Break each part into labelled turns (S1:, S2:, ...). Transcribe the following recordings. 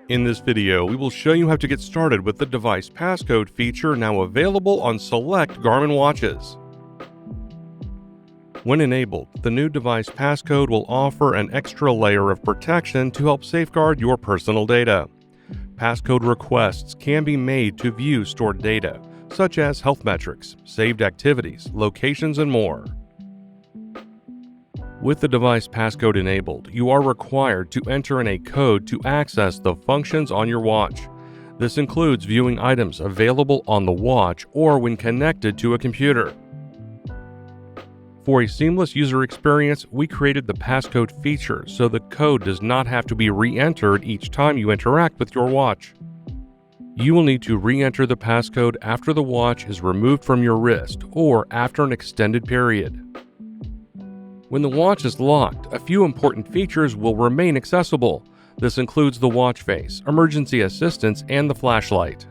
S1: In this video, we will show you how to get started with the device passcode feature now available on select Garmin watches. When enabled, the new device passcode will offer an extra layer of protection to help safeguard your personal data. Passcode requests can be made to view stored data, such as health metrics, saved activities, locations, and more. With the device passcode enabled, you are required to enter in a code to access the functions on your watch. This includes viewing items available on the watch or when connected to a computer. For a seamless user experience, we created the passcode feature so the code does not have to be re-entered each time you interact with your watch. You will need to re-enter the passcode after the watch is removed from your wrist or after an extended period. When the watch is locked, a few important features will remain accessible. This includes the watch face, emergency assistance, and the flashlight.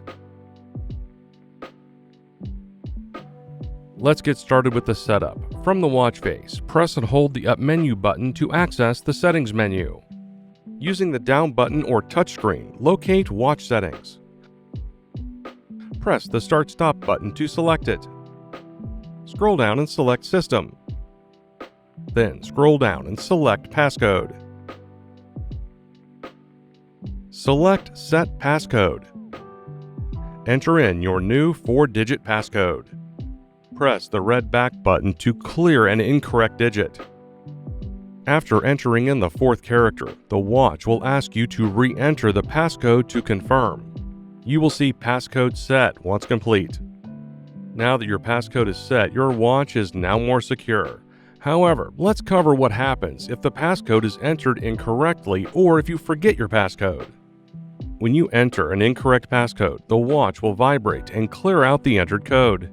S1: Let's get started with the setup. From the watch face, press and hold the up menu button to access the settings menu. Using the down button or touchscreen, locate watch settings. Press the start-stop button to select it. Scroll down and select system. Then scroll down and select passcode. Select Set Passcode. Enter in your new 4-digit passcode. Press the red back button to clear an incorrect digit. After entering in the 4th character, the watch will ask you to re-enter the passcode to confirm. You will see passcode set once complete. Now that your passcode is set, your watch is now more secure. However, let's cover what happens if the passcode is entered incorrectly or if you forget your passcode. When you enter an incorrect passcode, the watch will vibrate and clear out the entered code.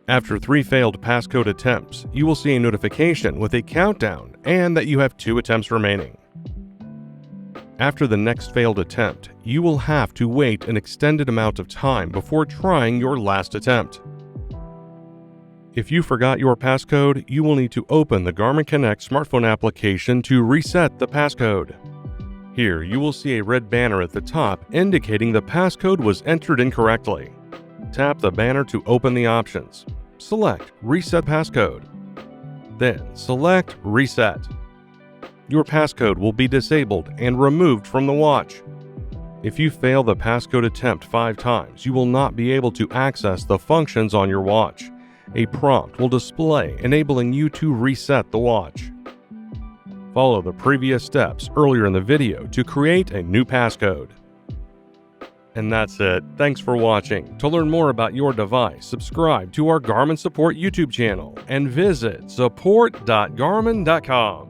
S1: After 3 failed passcode attempts, you will see a notification with a countdown and that you have 2 attempts remaining. After the next failed attempt, you will have to wait an extended amount of time before trying your last attempt. If you forgot your passcode, you will need to open the Garmin Connect smartphone application to reset the passcode. Here, you will see a red banner at the top indicating the passcode was entered incorrectly. Tap the banner to open the options. Select Reset Passcode. Then select Reset. Your passcode will be disabled and removed from the watch. If you fail the passcode attempt 5 times, you will not be able to access the functions on your watch. A prompt will display, enabling you to reset the watch. Follow the previous steps earlier in the video to create a new passcode. And that's it. Thanks for watching. To learn more about your device, subscribe to our Garmin Support YouTube channel and visit support.garmin.com.